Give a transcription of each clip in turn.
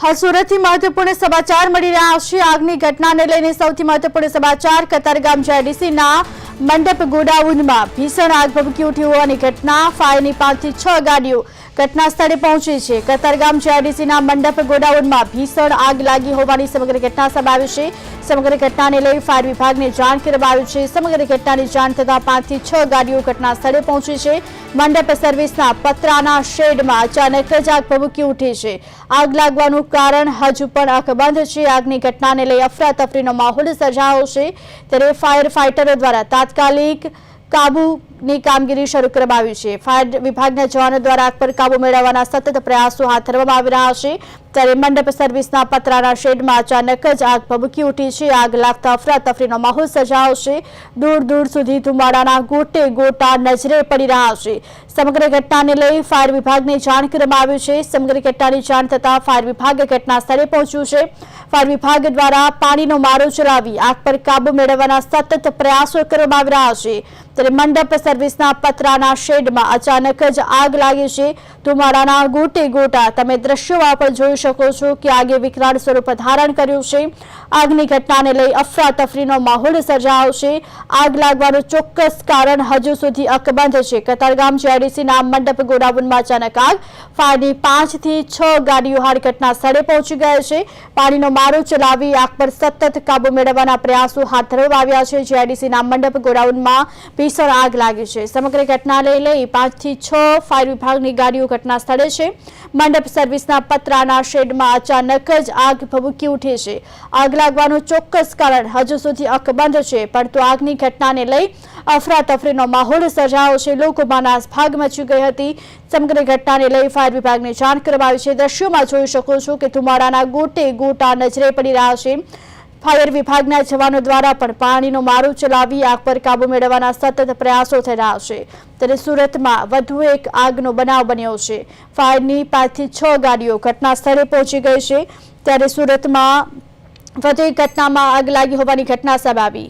હાલ સુરતથી મહત્વપૂર્ણ સમાચાર મળી રહ્યા છે। આગની ઘટનાને લઈને સૌથી મહત્વપૂર્ણ સમાચાર કતારગામ જેડીસીના મંડપ ગોડાઉનમાં ભીષણ આગ ભભૂકી ઉઠી હોવાની ઘટના। ફાયરની 5 થી 6 ગાડીઓ ઘટના સ્થળે પહોંચી છે। કતારગામ જેડીસીના મંડપ ગોડાઉનમાં ભીષણ આગ લાગી હોવાની સમગ્ર ઘટના સામે આવી છે। સમગ્ર ઘટનાને લઈ ફાયર વિભાગને જાણ કરવામાં આવી છે। સમગ્ર ઘટનાની જાણ થતાં 5 થી 6 ગાડીઓ ઘટના સ્થળે પહોંચી છે। મંડપ સર્વિસના પતરાના શેડમાં અચાનક જ આગ ભભૂકી ઉઠી છે। આગ લાગવાનું કારણ હજુ પણ અકબંધ છે। આગની ઘટનાને લઈ અફરાતફરીનો માહોલ સર્જાયો છે, ત્યારે ફાયર ફાઇટરો દ્વારા તાત્કાલિક કાબૂની કામગીરી શરૂ કરવામાં આવી છે। ફાયર વિભાગના જવાનો દ્વારા આગ પર કાબુ મેળવવાના સતત પ્રયાસો હાથ ધરવામાં આવી રહ્યા છે, ત્યારે મંડપ સર્વિસના પતરાના શેડમાં અચાનક જ આગ ભભૂકી ઉઠી છે। આગ લાગતા અફરાતફરીનો માહોલ સર્જાયો છે। દૂર દૂર સુધી ધુમાડાના ગોટે ગોટા નજરે પડી રહ્યા છે। સમગ્ર ઘટનાને લઈ ફાયર વિભાગને જાણ કરવામાં આવી છે। સમગ્ર ઘટનાની જાણ થતાં ફાયર વિભાગ ઘટના સ્થળે પહોંચ્યું છે। ફાયર વિભાગ દ્વારા પાણીનો મારો ચલાવી આગ પર કાબુ મેળવવાના સતત પ્રયાસો કરવામાં આવી રહ્યા છે, ત્યારે મંડપ સર્વિસના પતરાના શેડમાં અચાનક જ આગ લાગી છે। ધુમાડાના ગોટે ગોટા તમે દ્રશ્યોમાં પણ જોઈ શકો છો કે આગે વિકરાળ સ્વરૂપ ધારણ કર્યું છે। આગની ઘટનાને લઈ અફરાતફરીનો માહોલ સર્જાયો છે। આગ લાગવાનું ચોક્કસ કારણ હજુ સુધી અકબંધ છે। કતારગામ જેડીસીના મંડપ ગોડાઉનમાં અચાનક આગ, ફાયરની 5 થી 6 ગાડીઓ હાલ ઘટના સ્થળે પહોંચી ગઈ છે। પાણીનો મારો ચલાવી આગ પર સતત કાબુ મેળવવાના પ્રયાસો હાથ ધરવામાં આવ્યા છે। જેડીસીના મંડપ ગોડાઉનમાં ભીષણ આગ લાગી છે। સમગ્ર ઘટનાને લઈ 5 થી 6 ફાયર વિભાગની ગાડીઓ ઘટના સ્થળે છે। મંડપ સર્વિસના પતરાના શેડમાં અચાનક જ આગ ભભૂકી ઉઠી છે। આગ લાગવાનું ચોક્કસ કારણ હજુ સુધી અકબંધ છે, પરંતુ આગની ઘટનાને લઈ અફરાતફરીનો માહોલ સર્જાયો છે। લોકોમાં નાસભાગ મચી ગઈ હતી। સમગ્ર ઘટનાને લઈ ફાયર વિભાગને જાણ કરવામાં આવી છે। દ્રશ્યોમાં જોઈ શકો છો કે ધુમાડાના ગોટે ગોટા નજરે પડી રહ્યા છે। ફાયર વિભાગના જવાનો દ્વારા પણ પાણીનો મારો ચલાવી આગ પર કાબુ મેળવવાના સતત પ્રયાસો થઈ રહ્યા છે, ત્યારે સુરતમાં વધુ એક આગનો બનાવ બન્યો છે। ફાયરની 5 થી 6 ગાડીઓ ઘટના સ્થળે પહોંચી ગઈ છે, ત્યારે સુરતમાં વધુ એક ઘટનામાં આગ લાગી હોવાની ઘટના સામે આવી।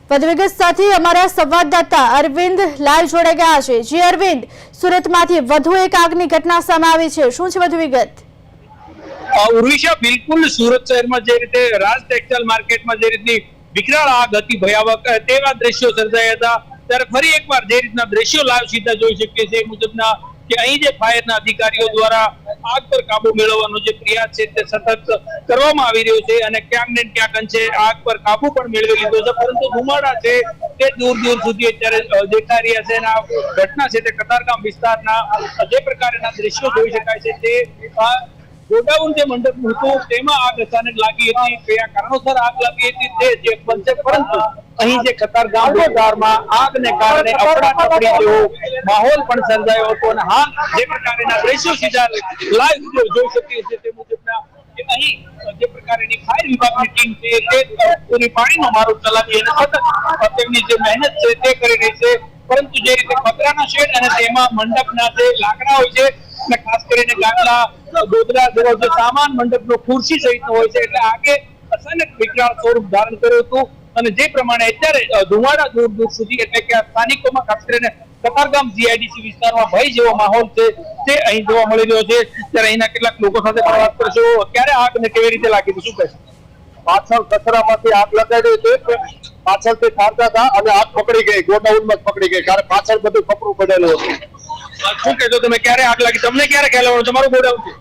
વધુ વિગત સાથે અમારા સંવાદદાતા અરવિંદ લાઈવ જોડાઈ ગયા છે। જી અરવિંદ, સુરતમાંથી વધુ એક આગની ઘટના સામે આવી છે, શું છે વધુ વિગત? ઉર્વિશા, બિલકુલ સુરત શહેરમાં જે રીતે રાજ ટેક્સટાઇલ માર્કેટમાં જે રીતની વિકરાળ આગ હતી, ભયાવહ તેવા દ્રશ્યો સર્જાયા હતા, ત્યારે ફરી એકવાર જે રીતના દ્રશ્યો લાઈવ સીધા જોઈ શકીએ છીએ મુજબના કે અહીં જે ફાયરના અધિકારીઓ દ્વારા આગ પર કાબુ મેળવવાનો જે પ્રયાસ છે તે સતત કરવામાં આવી રહ્યો છે, અને ક્યાંક ને ક્યાંક અંશે આગ પર કાબુ પણ મેળવી લીધો છે, પરંતુ ધુમાડા છે તે દૂર દૂર સુધી અત્યારે દેખાઈ રહ્યા છે। અને આ ઘટના છે તે કતારગામ વિસ્તારના જે પ્રકારના દ્રશ્યો જોઈ શકાય છે તે ગોડાઉન જે મંડપ હતું તેમાં આગ અચાનક લાગી હતી। કયા કારણોસર આગ લાગી હતી તે જે બનશે, પરંતુ અહીં જે કતારગામ વિસ્તારમાં આગને કારણે અફરાતફરી જેવો માહોલ પણ સર્જાયો હતો। અને હાલ જે પ્રકારના દ્રશ્યો સીધા લાઈવ જોઈ શકીએ છીએ તે મુજબના અહીં જે પ્રકારની ફાયર વિભાગની ટીમ છે તે પૂરી પાણીનો મારો ચલાવી અને સતત તેમની જે મહેનત છે તે કરી રહી છે, પરંતુ જે રીતે પતરાના શેડ અને તેમાં મંડપના જે લાકડા હોય છે અને ખાસ કરીને ગાદલા, ગોદડા જેવો જે સામાન મંડપનો ખુરશી સહિતનો હોય છે, એટલે આગે અચાનક વિકરાળ સ્વરૂપ ધારણ કર્યું હતું। અને જે પ્રમાણે અત્યારે ધુમાડા દૂર દૂર સુધી, એટલે કે સ્થાનિકોમાં ખાસ કરીને કતારગામ જીઆઈડીસી વિસ્તારમાં ભય જેવો માહોલ છે તે અહીં જોવા મળી રહ્યો છે। ત્યારે અહીંના કેટલાક લોકો સાથે પણ વાત કરશો। ક્યારે આગ ને કેવી રીતે લાગી, શું કહેશો? પાછળ કચરામાંથી આગ લગાડી છે, પાછળથી કાઢતા હતા અને આગ પકડી ગઈ, ગોડાઉનમાં જ પકડી ગઈ, કારણ પાછળ બધું કપડું પડેલું હતું। શું કહેશો તમે, ક્યારે આગ લાગી, તમને ક્યારે ખ્યાલ આવ્યો? તમારું ગોડાઉન છે?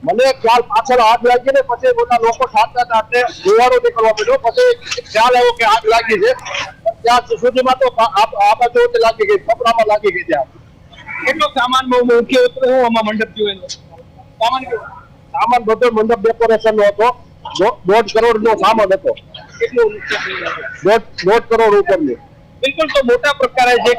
મને ખ્યાલ પાછળ આગ લાગી ને પછી બધા લોકો ખાતા હતા એટલે ધુવાડો નીકળવા મળ્યો, પછી ખ્યાલ આવ્યો કે આગ લાગી છે। ત્યાં સુધીમાં તો આ બાજુ લાગી ગઈ, કપડામાં લાગી ગઈ ત્યાં। કેટલો સામાન મૂક્યો હતો આમાં મંડપ જોયેલો? સામાન બધો મંડપ ડેકોરેશન નો હતો, 1.5 કરોડ નો સામાન હતો। કેટલું 1.5 કરોડ ઉપરની। બિલકુલ, તો મોટા પ્રકારે જે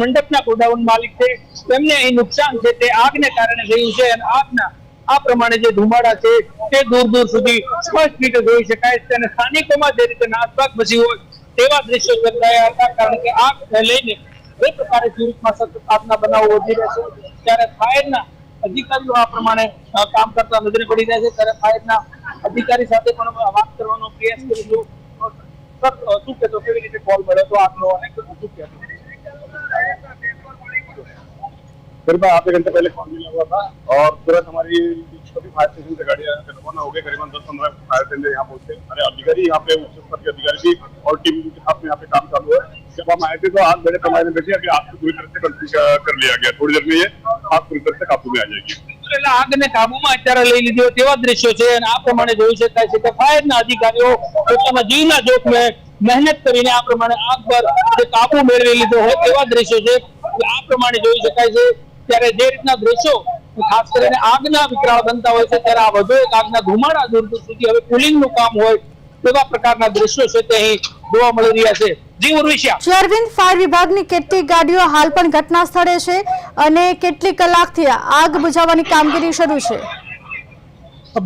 મંડપના ગોડાઉન માલિક છે તેમને અહીં નુકસાન છે તે આગને કારણે થયું છે, અને આગના આ પ્રમાણે જે ધુમાડા છે તે દૂર દૂર સુધી સ્પષ્ટ રીતે જોઈ શકાય છે, અને સ્થાનિકોમાં જે રીતે નાસભાગ મચી હોય તેવા દ્રશ્યો સર્જાયા હતા, કારણ કે આગને લઈને જે પ્રકારે સુરતમાં સતત આગના બનાવો વધી રહ્યા છે, ત્યારે ફાયરના અધિકારીઓ આ પ્રમાણે કામ કરતા નજરે પડી રહ્યા છે। ત્યારે ફાયરના અધિકારી સાથે પણ વાત કરવાનો પ્રયાસ કરીશું। શું કહેતો, કેવી રીતે કોલ મળ્યો તો આગનો અને શું કહેતો? करीबन आधे घंटे पहले कॉल मिला हुआ था और तुरंत हमारी छोटी फायर स्टेशन से गाड़ियां रवाना हो गई। करीबन 10-15 फायर टेंडर यहाँ पहुंचे। हमारे अधिकारी यहाँ पे उच्च स्तर के अधिकारी भी और टीम के साथ में यहाँ पे काम चालू है। जब हम आए थे तो आग बड़े पैमाने में देखिए अभी आग को पूरी तरह से कंट्रोल कर लिया गया। थोड़ी देर में ये आग पूरी तरह से काबू में आ जाएगी। એટલે આગને કાબુમાં અત્યારે લઈ લીધી હોય તેવા દ્રશ્યો છે અને આ પ્રમાણે જોઈ શકાય છે કે ફાયરના અધિકારીઓ પોતાના જીવના જોખમે મહેનત કરીને આ પ્રમાણે આગ પર જે કાબુ મેળવી લીધો હોય તેવા દ્રશ્યો છે આ પ્રમાણે જોઈ શકાય છે। ત્યારે જે રીતના દ્રશ્યો ખાસ કરીને આગના વિકરાળ બનતા હોય છે ત્યારે આ વધુ એક આગના ધુમાડા દૂર દૂર સુધી હવે કુલિંગનું કામ હોય તેવા પ્રકારના દ્રશ્યો છે તે અહીં જોવા મળી રહ્યા છે। જી ઉર્વિશા। અરવિંદ, ફાયર વિભાગની કેટલી ગાડીઓ હાલ પણ ઘટના સ્થળે છે અને કેટલી કલાકથી આગ બુઝાવવાની કામગીરી શરૂ છે?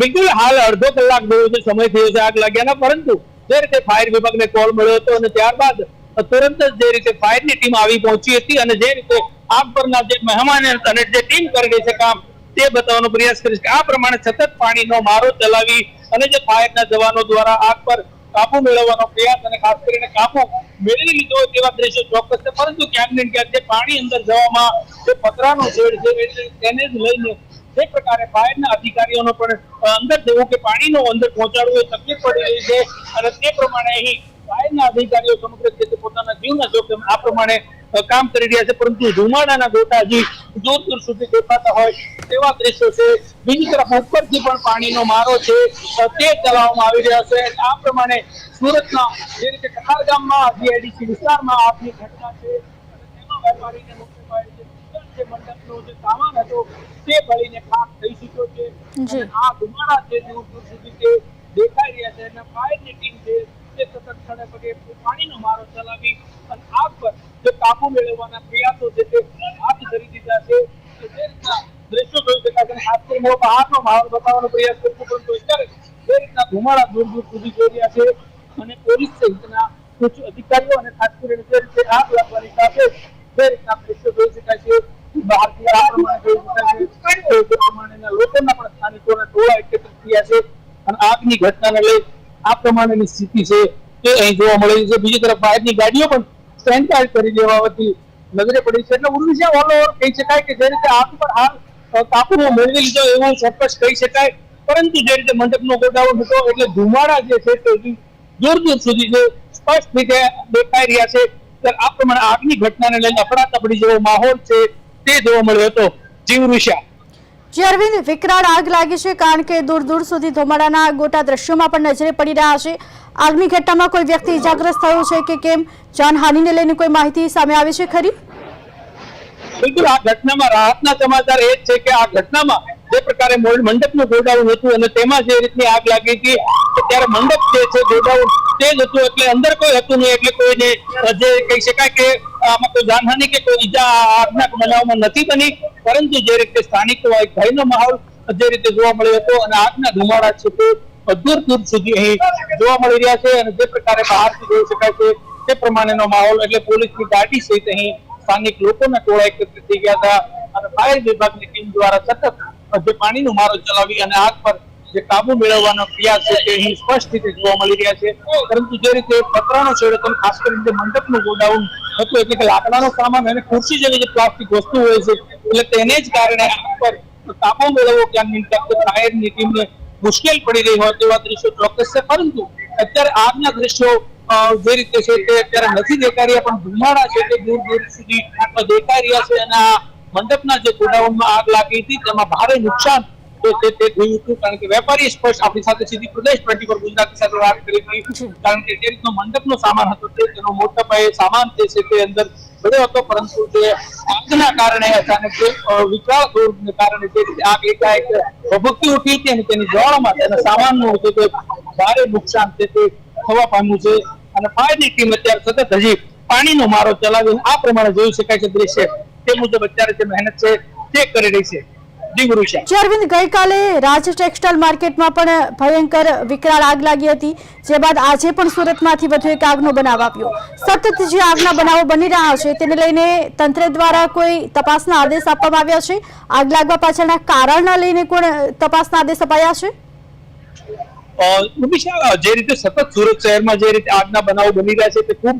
બિલકુલ હાલ અડધો કલાક જેવો જે સમય થયો છે આગ લાગ્યાના, પરંતુ જે રીતે ફાયર વિભાગને કોલ મળ્યો હતો અને ત્યારબાદ તુરંત જ જે રીતે ફાયરની ટીમ આવી પહોંચી હતી અને જે રીતે આગ પરના જે મહેમાન અને જે ટીમ કરી રહી છે કામ તે બતાવવાનો પ્રયાસ કરીશ કે આ પ્રમાણે સતત પાણીનો મારો ચલાવી અને જે ફાયરના જવાનો દ્વારા આગ પર કાબુ મેળવવાનો પ્રયાસ અને ખાસ કરીને કાબુ મેળવી લીધો હોય તેવા દ્રશ્યો ચોક્કસ છે। પરંતુ ક્યાંક ને ક્યાંક જે પાણી અંદર જવામાં જે પતરાનો શેડ છે તેને જ લઈને જે પ્રકારે ફાયરના અધિકારીઓનો પણ અંદર જવું કે પાણીનો અંદર પહોંચાડવું એ તકલીફ પડી રહી છે અને તે પ્રમાણે અહીં ફાયરના અધિકારીઓ સમગ્ર રીતે પોતાના જીવના જોખમ આ પ્રમાણે કામ કરી રહ્યા છે। પરંતુ ધુમાડાના ગોટા હજી દૂર દૂર સુધી દેખાતા હોય તેવા દ્રશ્યો છે। બીજી તરફ ઉપરથી પણ પાણીનો મારો છે તે ચલાવવામાં આવી રહ્યા છે। આ પ્રમાણે સુરતના જે રીતે કતારગામમાં જીઆઈડીસી વિસ્તારમાં આગની ઘટના છે તેમાં વેપારીને મોટે પાયે જે મંડપનો જે સામાન હતો તે બળીને ખાક થઈ ચૂક્યો છે અને આ ધુમાડા છે દૂર દૂર સુધી તે દેખાઈ રહ્યા છે અને ફાયરની ટીમ છે તે સતત સ્થળે પગે પાણીનો મારો ચલાવી અને આગ પર જે કાબુ મેળવવાના પ્રયાસો છે તે હાથ ધરી દીધા છે। જે રીતના દ્રશ્યો જોઈ શકાય છે ખાસ કરીને હું બહારનો માહોલ બતાવવાનો પ્રયાસ કરું છું, પરંતુ અત્યારે જે રીતના ધુમાડા દૂર દૂર સુધી જોઈ રહ્યા છે અને પોલીસ સહિતના ઉચ્ચ અધિકારીઓ અને ખાસ કરીને જે રીતે આગ લાગવાની સાથે જે રીતના દ્રશ્યો જોઈ શકાય છે બહારથી આ પ્રમાણે જોઈ શકાય છે તે પ્રમાણેના લોકોના પણ સ્થાનિકોના ટોળા એકત્રિત થયા છે અને આગની ઘટનાને લઈ આ પ્રમાણેની સ્થિતિ છે તે અહીં જોવા મળી રહી છે। બીજી તરફ ફાયરની ગાડીઓ પણ સ્ટેન્ડ બાય કરી દેવાથી નજરે પડી છે। એટલે ઉર્વિશા ઓલ ઓવર કહી શકાય કે જે રીતે આગ પર હાલ કાબુ મેળવી લીધો એવું ચોક્કસ કહી શકાય, પરંતુ જે રીતે મંડપનો ગોડાઉન હતો એટલે ધુમાડા જે છે તે દૂર દૂર સુધી જે સ્પષ્ટ રીતે દેખાઈ રહ્યા છે ત્યારે આ પ્રમાણે આગની ઘટનાને લઈને અફડાતફડી જેવો માહોલ છે તે જોવા મળ્યો હતો। જી ઉર્વિશા। અરવિંદ, વિકરાળ આગ લાગી છે કારણ કે દૂર દૂર સુધી ધુમાડાના ગોટા દ્રશ્યોમાં પણ નજરે પડી રહ્યા છે। આગની ઘટનામાં કોઈ વ્યક્તિ ઇજાગ્રસ્ત થયું છે કે કેમ? જાનહાનિને લઈને કોઈ માહિતી સામે આવી છે ખરી? બિલકુલ આ ઘટનામાં રાહતના સમાચાર એ જ છે કે આ ઘટનામાં જે પ્રકારે મંડપનું ગોડાઉન હતું અને તેમાં જે રીતની આગ લાગી હતી ત્યારે મંડપ જે છે ગોડાઉન તે જ હતું એટલે અંદર કોઈ હતું નહીં, એટલે કોઈને જે કહી શકાય કે આમાં કોઈ જાનહાનિ કે કોઈ ઈજા આગના બનાવમાં નથી બની, પરંતુ જે રીતે સ્થાનિક એક ભયનો માહોલ જે રીતે જોવા મળ્યો હતો અને આગના ધુમાડા છે તે દૂર દૂર સુધી અહીં જોવા મળી રહ્યા છે અને જે પ્રકારે બહારથી જોઈ શકાય છે તે પ્રમાણેનો માહોલ એટલે પોલીસની ગાડી સહિત અહીં સ્થાનિક લોકોના ટોળા એકત્રિત થઈ ગયા હતા અને ફાયર વિભાગની ટીમ દ્વારા સતત જે પાણીનો મારો ચલાવી અને આગ પર જે કાબુ મેળવવાનો પ્રયાસ છે તે અહીં સ્પષ્ટ રીતે જોવા મળી રહ્યા છે। પરંતુ જે રીતે પતરાનો શેડ હતો ખાસ કરીને જે મંડપનું ગોડાઉન હતું એટલે કે લાકડાનો સામાન અને ખુરશી જેવી જે પ્લાસ્ટિક વસ્તુ હોય છે એટલે તેને જ કારણે આગ પર કાબુ મેળવવો ક્યાંક ફાયરની ટીમને મુશ્કેલ પડી રહી હોય તેવા દ્રશ્યો ચોક્કસ છે। પરંતુ અત્યારે આગના દ્રશ્યો જે રીતે છે તે અત્યારે નથી દેખાઈ રહ્યા, પણ ધુમાડા છે તે દૂર દૂર સુધી દેખાઈ રહ્યા છે અને આ મંડપના જે ગોડાઉનમાં આગ લાગી હતી તેમાં ભારે નુકસાન તે થયું હતું કારણ કે વેપારી સ્પષ્ટ આપણી સાથે સીધી પ્રદેશ 24 ગુજરાતી સાથે વાત કરી હતી કારણ કે જે રીતનો મંડપનો સામાન હતો તેનો મોટા પાયે સામાન જે છે તે અંદર પડ્યો હતો, પરંતુ જે આગના કારણે અચાનક વિકરાળ દોરને કારણે જે રીતે આગ એકાએક ભભૂકી ઉઠી હતી અને તેની જ્વાળામાં તેના સામાનનું હતું તે ભારે નુકસાન છે તે થવા પામ્યું છે અને ફાયરની ટીમ અત્યારે સતત હજી પાણીનો મારો ચલાવીને આ પ્રમાણે જોઈ શકાય છે દ્રશ્ય તે મુજબ અત્યારે જે મહેનત છે તે કરી રહી છે। અરવિંદ, ગઈકાલે રાજ ટેક્સટાઇલ માર્કેટમાં પણ ભયંકર વિકરાળ આગ લાગી હતી, જે બાદ આજે પણ સુરતમાંથી વધુ એક આગનો બનાવ આવ્યો। સતત જે આગના બનાવો બની રહ્યા છે તેને લઈને તંત્ર દ્વારા કોઈ તપાસના આદેશ આપવામાં આવ્યા છે? આગ લાગવા પાછળના કારણના લઈને કોણ તપાસના આદેશ અપાયા છે? જે રીતે સતત સુરત શહેરમાં જે રીતે આગના બનાવો બની રહ્યા છે તે ખૂબ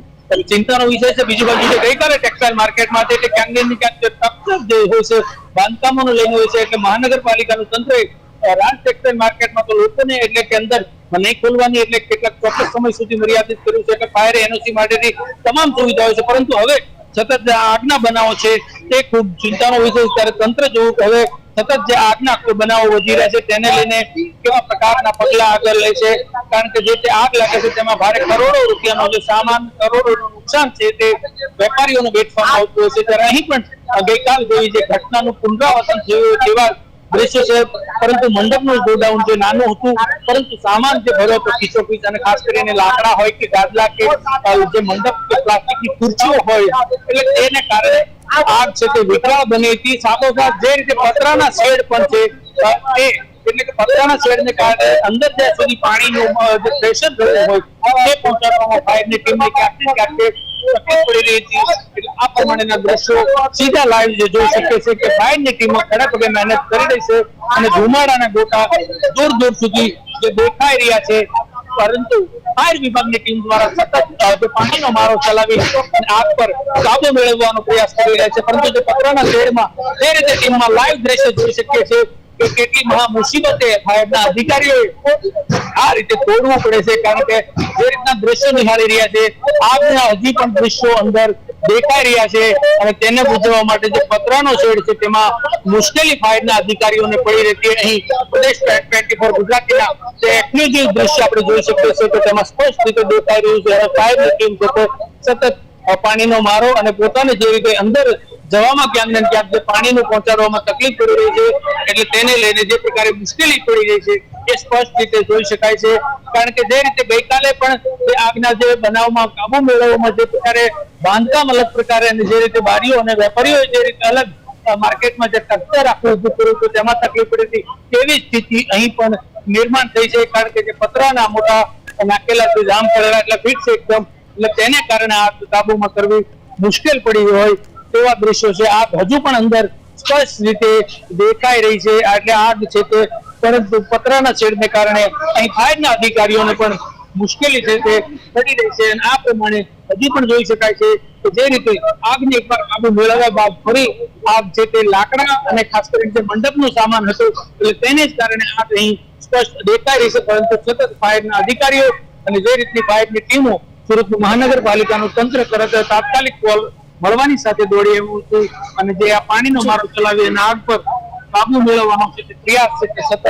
ચિંતાનો વિષય છે. બીજી બાજુ ગઈકાલે ટેક્સટાઇલ માર્કેટમાં એટલે ક્યાંક ને ક્યાંક તકલીફ જે હોય છે બાંધકામોને લઈને હોય છે, એટલે મહાનગરપાલિકાનું તંત્ર રાજ ટેક્સટાઇલ માર્કેટમાં તો લોકોને એટલે કે અંદર નહીં ખોલવાની એટલે કેટલાક ચોક્કસ સમય સુધી મર્યાદિત કર્યું છે, એટલે ફાયર એનઓસી માટેની તમામ સુવિધાઓ છે. પરંતુ હવે સતત જે આગના બનાવો છે તે ખૂબ ચિંતાનો વિષય છે. ત્યારે તંત્ર જોવું કે હવે સતત જે આગના બનાવો વધી રહ્યા છે તેને લઈને કેવા પ્રકારના પગલા આગળ લે છે, કારણ કે જે આગ લાગે છે તેમાં ભારે કરોડો રૂપિયાનો જે સામાન, કરોડોનું નુકસાન છે તે વેપારીઓને વેઠવામાં આવતું હોય છે. ત્યારે અહીં પણ ગઈકાલ જેવી જે ઘટનાનું પુનરાવર્તન થયું તેવા દ્રશ્ય છે. પરંતુ મંડપનું ગોડાઉન જે નાનું હતું, પરંતુ સામાન જે ભર્યો હતો ખીચોખીચ, અને ખાસ કરીને લાકડા હોય કે ગાદલા કે જે મંડપ કે પ્લાસ્ટિકની ખુરશીઓ હોય, એટલે તેને કારણે આગ છે તે વિકરાળ બની હતી. સાથોસાથ જે રીતે પતરાના શેડ પણ છે એટલે કે પતરાના શેડને કારણે અંદર જ્યાં સુધી પાણીનું જે પ્રેશર થયું હોય તે પહોંચાડવામાં ફાયરની ટીમને ક્યાંક ને ક્યાંક તકલીફ પડી રહી હતી. એટલે આ પ્રમાણેના દ્રશ્યો સીધા લાઈવ જે જોઈ શકીએ છીએ કે ફાયરની ટીમો ખડે પગે મહેનત કરી રહી છે અને ધુમાડાના ગોટા દૂર દૂર સુધી જે દેખાઈ રહ્યા છે. પરંતુ ફાયર વિભાગની ટીમ દ્વારા સતત પાણીનો મારો ચલાવી અને આગ પર કાબુ મેળવવાનો પ્રયાસ કરી રહ્યા છે. પરંતુ જે પતરાના શેડમાં તે રીતે ટીમમાં લાઈવ દ્રશ્ય જોઈ શકીએ છીએ કે કેટલી મહા મુસીબતે ફાયરના અધિકારીઓએ આ રીતે તોડવું પડે છે, કારણ કે જે રીતના દ્રશ્યો નિહાળી રહ્યા છે આગના હજી પણ દ્રશ્યો અંદર દેખાઈ રહ્યા છે અને તેને બુઝાવવા માટે જે પતરાનો શેડ છે તેમાં મુશ્કેલી ફાયરના અધિકારીઓને પડી રહી છે. અહીં પ્રદેશ 24 ગુજરાતીના જે એક્સક્લુઝિવ દ્રશ્ય આપણે જોઈ શકીએ છીએ તો તેમાં સ્પષ્ટ રીતે દેખાઈ રહ્યું છે. ફાયરની ટીમ છે સતત પાણીનો મારો અને પોતાને જે રીતે અંદર જવામાં ક્યાંક ને ક્યાંક જે પાણીનું પહોંચાડવામાં તકલીફ પડી રહી છે, એટલે તેને લઈને જે પ્રકારે મુશ્કેલી પડી રહી છે એ સ્પષ્ટ રીતે જોઈ શકાય છે. કારણ કે જે રીતે ગઈકાલે પણ જે આગના જે બનાવમાં કાબુ મેળવવામાં જે પ્રકારે બાંધકામ અલગ પ્રકારે અને જે રીતે બારીઓ અને વેપારીઓ જે રીતે અલગ માર્કેટમાં જે સ્ટ્રક્ચર આખું ઉભું કર્યું હતું તેમાં તકલીફ પડી હતી, તેવી સ્થિતિ અહીં પણ નિર્માણ થઈ છે. કારણ કે જે પતરાના મોટા નાખેલા છે જામ કરેલા એટલે ફિટ છે એકદમ, એટલે તેને કારણે આગ કાબુમાં કરવી મુશ્કેલ પડી હોય તેવા દ્રશ્યો છે. આગ હજુ પણ અંદર સ્પષ્ટ રીતે દેખાઈ રહી છે. એટલે આગ છે તે પરંતુ પતરાના શેડને કારણે અહીં ફાયરના અધિકારીઓને પણ મુશ્કેલી છે તે પડી રહી છે. અને આ પ્રમાણે હજી પણ જોઈ શકાય છે કે જે રીતે આગને એકવાર કાબુ મેળવ્યા બાદ ફરી આગ છે તે લાકડા અને ખાસ કરીને જે મંડપનો સામાન હતો એટલે તેને જ કારણે આગ અહીં સ્પષ્ટ દેખાઈ રહી છે. પરંતુ સતત ફાયરના અધિકારીઓ અને જે રીતની ફાયરની ટીમો સુરત મહાનગરપાલિકાનું તંત્ર તરત તાત્કાલિક કોલ મળવાની સાથે દોડી એવું હતું અને જે આ પાણીનો મારો ચલાવી અને આગ પર કાબુ મેળવવાનો છે તે પ્રયાસ છે તે સતત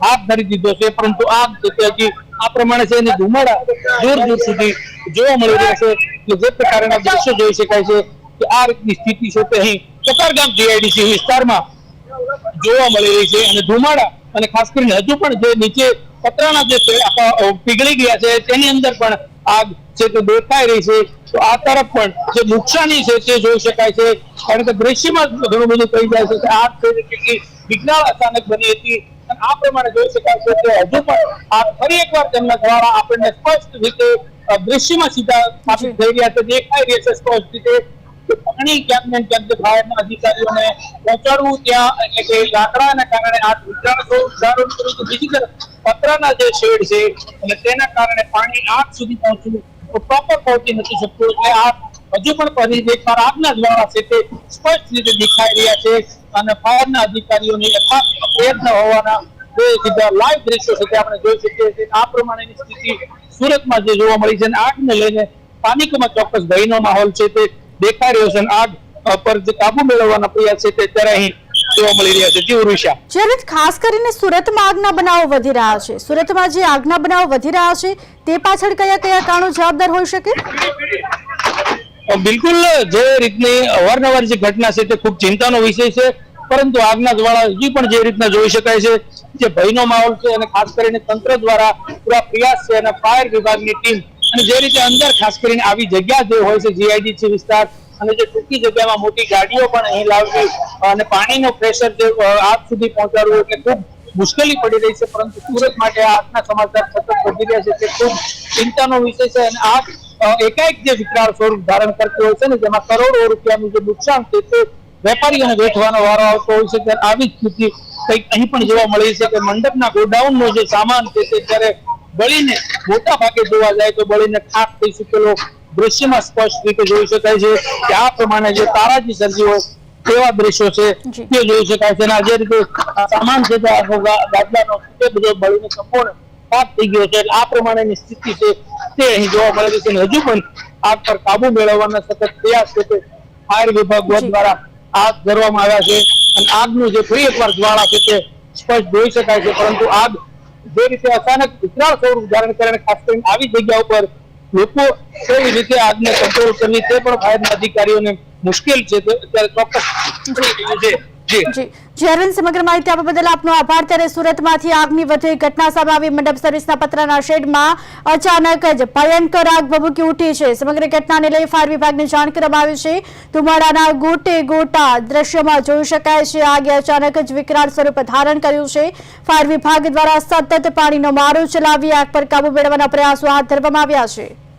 હાથ ધરી દીધો છે. પરંતુ આગ છે તે હજી આ પ્રમાણે છે અને ધુમાડા દૂર દૂર સુધી જોવા મળી રહ્યા છે. કે જે પ્રકારના દ્રશ્યો જોઈ શકાય છે કે આ રીતની સ્થિતિ છે તે અહીં કતારગામ જીઆઈડીસી વિસ્તારમાં જોવા મળી રહી છે. અને ધુમાડા અને ખાસ કરીને હજુ પણ જે નીચે પતરાના જે પીગળી ગયા છે તેની અંદર પણ આગ છે તે દેખાઈ રહી છે. તો આ તરફ પણ જે નુકસાની છે તે જોઈ શકાય છે, કારણ કે દ્રશ્યમાં ઘણું બધું કહી જાય છે કે આગ છે કેટલી વિકરાળ અચાનક બની હતી. અને આ પ્રમાણે જોઈ શકાય છે કે હજુ પણ આ ફરી એકવાર તેમના દ્વારા આપણને સ્પષ્ટ રીતે દ્રશ્યમાં સીધા સ્થાપિત થઈ રહ્યા છે, દેખાઈ રહ્યા છે સ્પષ્ટ રીતે કે પાણી ક્યાંક ને ક્યાંક જે ફાયરના અધિકારીઓને પહોંચાડવું ત્યાં એટલે કે લાકડાના કારણે આ વિકરાળ બીજી તરફ પતરાના જે શેડ છે અને તેના કારણે પાણી આગ સુધી પહોંચવું પ્રોપર પહોંચી નથી શકતું. એટલે આ હજુ પણ ફરી એકવાર આગના જ્વાળા છે તે સ્પષ્ટ રીતે દેખાઈ રહ્યા છે અને ફાયરના અધિકારીઓની યથાર્થ પ્રયત્ન હોવાના જે સીધા લાઈવ દ્રશ્યો છે તે આપણે જોઈ શકીએ છીએ. આ પ્રમાણેની સ્થિતિ સુરતમાં જે જોવા મળી છે અને આગને લઈને સ્થાનિકોમાં ચોક્કસ ભયનો માહોલ છે તે દેખાઈ રહ્યો છે અને આગ પર જે કાબુ મેળવવાના પ્રયાસ છે તે અત્યારે અહીં જોવા મળી રહ્યા છે. જી ઉર્વિશા. જ્યારે ખાસ કરીને સુરતમાં આગના બનાવો વધી રહ્યા છે, સુરતમાં જે આગના બનાવો વધી રહ્યા છે તે પાછળ કયા કયા કારણો જવાબદાર હોઈ શકે? બિલકુલ જે રીતની અવારનવાર જે ઘટના છે તે ખૂબ ચિંતાનો વિષય છે, પરંતુ આગના જ્વાળા હજી પણ જે રીતના જોઈ શકાય છે જે ભયનો માહોલ છે અને ખાસ કરીને તંત્ર દ્વારા પૂરા પ્રયાસ છે અને ફાયર વિભાગની ટીમ અને જે રીતે અંદર ખાસ કરીને આવી જગ્યા જે હોય છે જીઆઈડીસી વિસ્તાર અને જે ટૂંકી જગ્યામાં મોટી ગાડીઓ પણ અહીં લાવવી અને પાણીનો પ્રેશર જે આગ સુધી પહોંચાડવું એટલે ખૂબ મુશ્કેલી પડી રહી છે. પરંતુ સુરત માટે આગના સમાચાર સતત વધી રહ્યા છે તે ખૂબ ચિંતાનો વિષય છે. અને આગ એકાએક જે વિકરાળ સ્વરૂપ ધારણ કરતી હોય છે ને જેમાં કરોડો રૂપિયાનું જે નુકસાન છે તે વેપારીઓને વેઠવાનો વારો આવતો હોય છે, ત્યારે આવી સ્થિતિ કંઈક અહીં પણ જોવા મળી છે કે મંડપના ગોડાઉનનો જે સામાન છે તે જ્યારે બળીને મોટા ભાગે જોવા જાય તો બળીને ખાક થઈ ચૂકેલો દ્રશ્યમાં સ્પષ્ટ રીતે જોઈ શકાય છે કે આ પ્રમાણે જે તારાજી સર્જી હોય તેવા દ્રશ્યો છે જી. તે જોઈ શકાય છે અને આ જે રીતે સામાન છે તે આખો ગાદલાનો તે બધો બળીને સંપૂર્ણ પાક થઈ ગયો છે એટલે આ પ્રમાણેની સ્થિતિ છે તે અહીં જોવા મળે છે અને હજુ પણ આગ પર કાબુ મેળવવાના સતત પ્રયાસ છે તે ફાયર વિભાગ જી. દ્વારા આગ ધરવામાં આવ્યા છે અને આગનું જે ફરી એકવાર જ્વાળા છે તે સ્પષ્ટ જોઈ શકાય છે પરંતુ આગ જે રીતે અચાનક વિકરાળ સ્વરૂપ ધારણ કરે અને ખાસ કરીને આવી જગ્યા ઉપર લોકો કેવી રીતે આગને કંટ્રોલ કરવી તે પણ ફાયરના અધિકારીઓને મુશ્કેલ છે તે અત્યારે ચોક્કસ પડી રહ્યું છે જી જી અરવિંદ, સમગ્ર માહિતી આપવા બદલ આપનો આભાર. ત્યારે સુરતમાંથી આગની વધુ એક ઘટના સામે આવી. મંડપ સર્વિસના પતરાના શેડમાં અચાનક જ ભયંકર આગ ભભૂકી ઉઠી છે. સમગ્ર ઘટનાને લઈ ફાયર વિભાગને જાણ કરવામાં આવી છે. ધુમાડાના ગોટે ગોટા દ્રશ્યમાં જોઈ શકાય છે. આગે અચાનક જ વિકરાળ સ્વરૂપ ધારણ કર્યું છે. ફાયર વિભાગ દ્વારા સતત પાણીનો મારો ચલાવી આગ પર કાબુ મેળવવાના પ્રયાસો હાથ ધરવામાં આવ્યા છે.